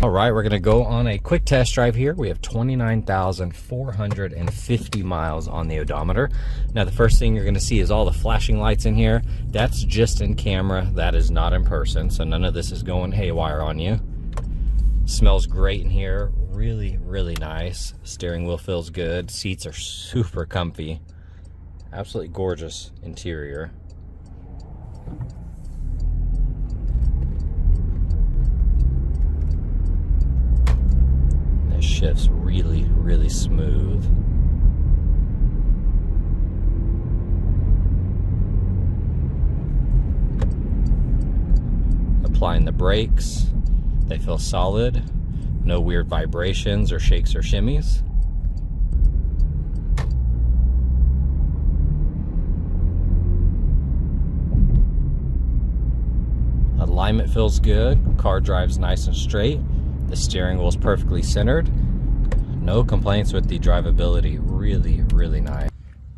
All right, we're gonna go on a quick test drive here. We have 29,450 miles on the odometer. Now the first thing you're gonna see is all the flashing lights in here. That's just in camera, that is not in person, so none of this is going haywire on you. Smells great in here, really, really nice. Steering wheel feels good, seats are super comfy. Absolutely gorgeous interior. It shifts really, really smooth. Applying the brakes, they feel solid. No weird vibrations or shakes or shimmies. Alignment feels good. Car drives nice and straight. The steering wheel is perfectly centered. No complaints with the drivability. Really, really nice.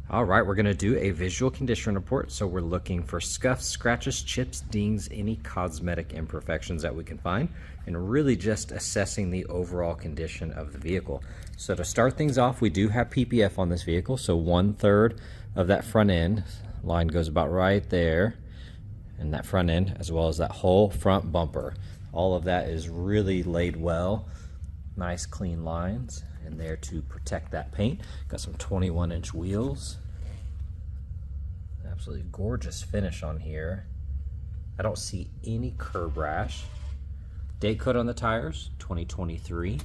All right, we're gonna do a visual condition report. So we're looking for scuffs, scratches, chips, dings, any cosmetic imperfections that we can find, and really just assessing the overall condition of the vehicle. So to start things off, we do have PPF on this vehicle. So 1/3 of that front end line goes about right there, and that front end, as well as that whole front bumper. All of that is really laid well. Nice clean lines in there to protect that paint. Got some 21-inch wheels. Absolutely gorgeous finish on here. I don't see any curb rash. Date code on the tires, 2023.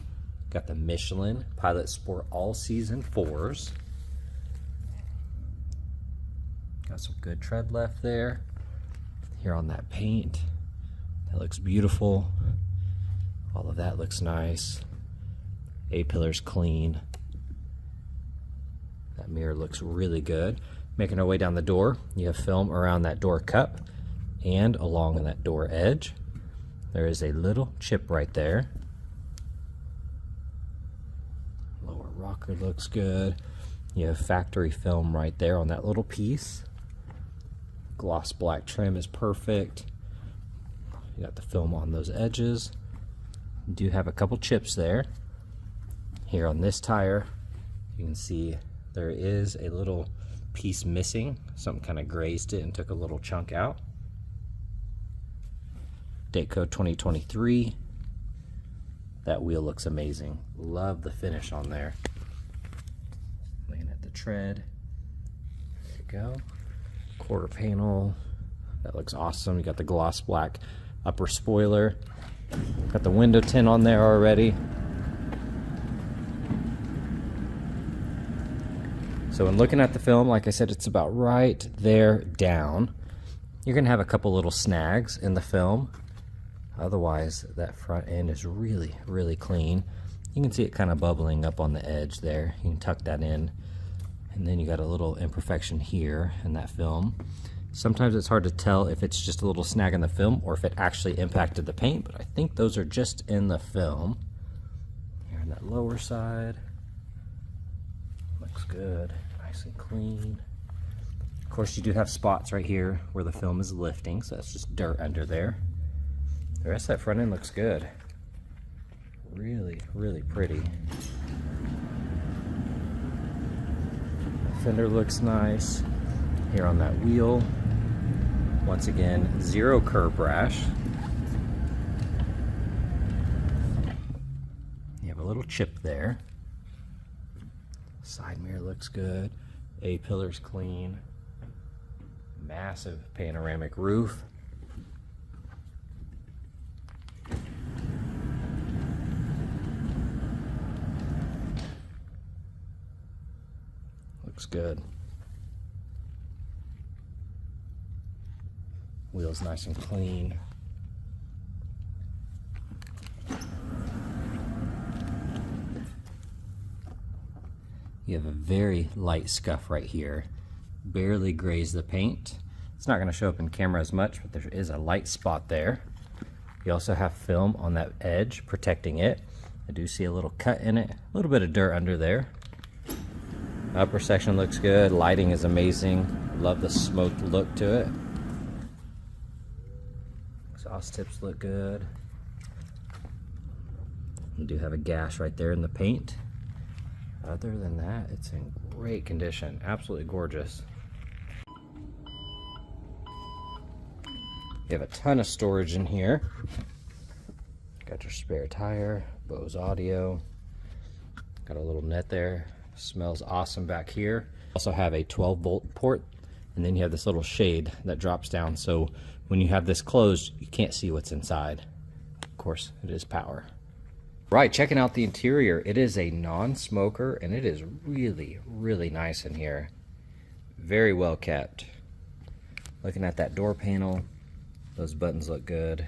Got the Michelin Pilot Sport All Season 4s. Got some good tread left there. Here on that paint. That looks beautiful. All of that looks nice. A-pillar's clean. That mirror looks really good. Making our way down the door, you have film around that door cup and along that door edge. There is a little chip right there. Lower rocker looks good. You have factory film right there on that little piece. Gloss black trim is perfect. You got the film on those edges. You do have a couple chips there. Here on this tire, you can see there is a little piece missing. Something kind of grazed it and took a little chunk out. Date code 2023. That wheel looks amazing. Love the finish on there. Looking at the tread. There you go. Quarter panel. That looks awesome. You got the gloss black upper spoiler. Got the window tint on there already. So when looking at the film, like I said, it's about right there down. You're gonna have a couple little snags in the film. Otherwise, that front end is really, really clean. You can see it kind of bubbling up on the edge there. You can tuck that in. And then you got a little imperfection here in that film. Sometimes it's hard to tell if it's just a little snag in the film or if it actually impacted the paint, but I think those are just in the film. Here on that lower side. Looks good, nice and clean. Of course, you do have spots right here where the film is lifting, so that's just dirt under there. The rest of that front end looks good. Really, really pretty. The fender looks nice. Here on that wheel, once again, zero curb rash. You have a little chip there. Side mirror looks good. A-pillar's clean. Massive panoramic roof. Looks good. Wheels nice and clean. You have a very light scuff right here. Barely grazed the paint. It's not going to show up in camera as much, but there is a light spot there. You also have film on that edge protecting it. I do see a little cut in it, a little bit of dirt under there. Upper section looks good. Lighting is amazing. Love the smoked look to it. Exhaust tips look good. You do have a gash right there in the paint. Other than that, it's in great condition. Absolutely gorgeous. You have a ton of storage in here. Got your spare tire, Bose audio. Got a little net there. Smells awesome back here. Also have a 12-volt port, and then you have this little shade that drops down, so when you have this closed, you can't see what's inside. Of course, it is power. Right, checking out the interior. It is a non-smoker, and it is really, really nice in here. Very well kept. Looking at that door panel, those buttons look good.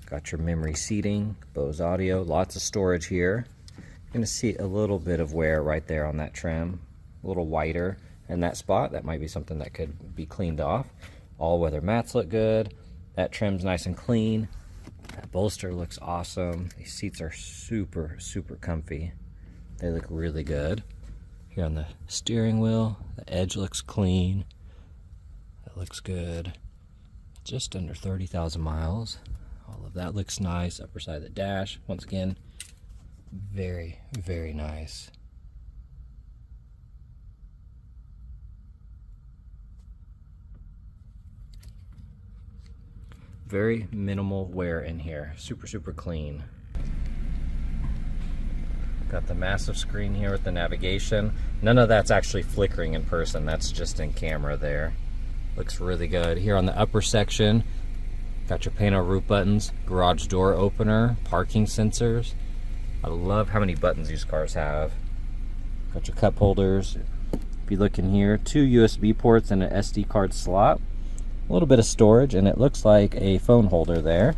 Got your memory seating, Bose audio, lots of storage here. You're gonna see a little bit of wear right there on that trim, a little whiter in that spot. That might be something that could be cleaned off. All-weather mats look good. That trim's nice and clean. That bolster looks awesome. These seats are super, super comfy. They look really good. Here on the steering wheel, the edge looks clean. That looks good. Just under 30,000 miles. All of that looks nice. Upper side of the dash, once again, very, very nice. Very minimal wear in here. Super, super clean. Got the massive screen here with the navigation. None of that's actually flickering in person. That's just in camera there. Looks really good. Here on the upper section, got your panel roof buttons, garage door opener, parking sensors. I love how many buttons these cars have. Got your cup holders. If you look in here, 2 USB ports and an SD card slot. A little bit of storage, and it looks like a phone holder there.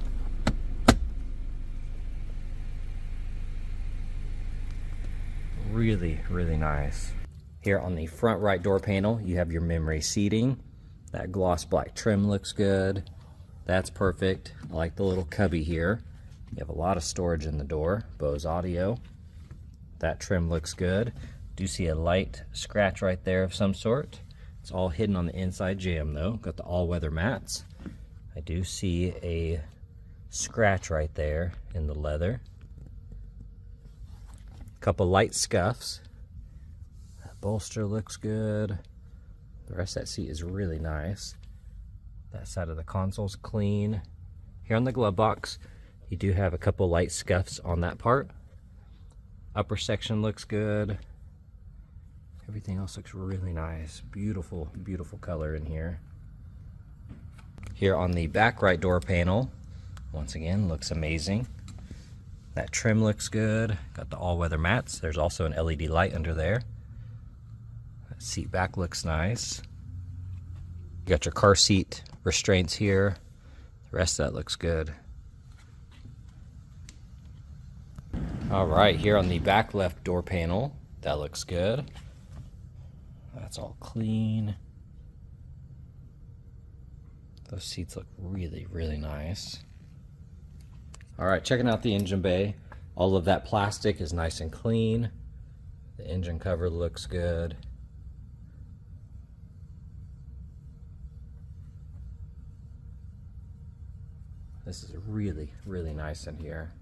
Really, really nice. Here on the front right door panel, you have your memory seating. That gloss black trim looks good. That's perfect. I like the little cubby here. You have a lot of storage in the door. Bose audio. That trim looks good. Do see a light scratch right there of some sort. It's all hidden on the inside jamb though. Got the all-weather mats. I do see a scratch right there in the leather. Couple light scuffs. That bolster looks good. The rest of that seat is really nice. That side of the console's clean. Here on the glove box, you do have a couple light scuffs on that part. Upper section looks good. Everything else looks really nice. Beautiful, beautiful color in here. Here on the back right door panel, once again, looks amazing. That trim looks good. Got the all-weather mats. There's also an LED light under there. That seat back looks nice. You got your car seat restraints here. The rest of that looks good. All right, here on the back left door panel, that looks good. That's all clean. Those seats look really, really nice. All right, checking out the engine bay. All of that plastic is nice and clean. The engine cover looks good. This is really, really nice in here.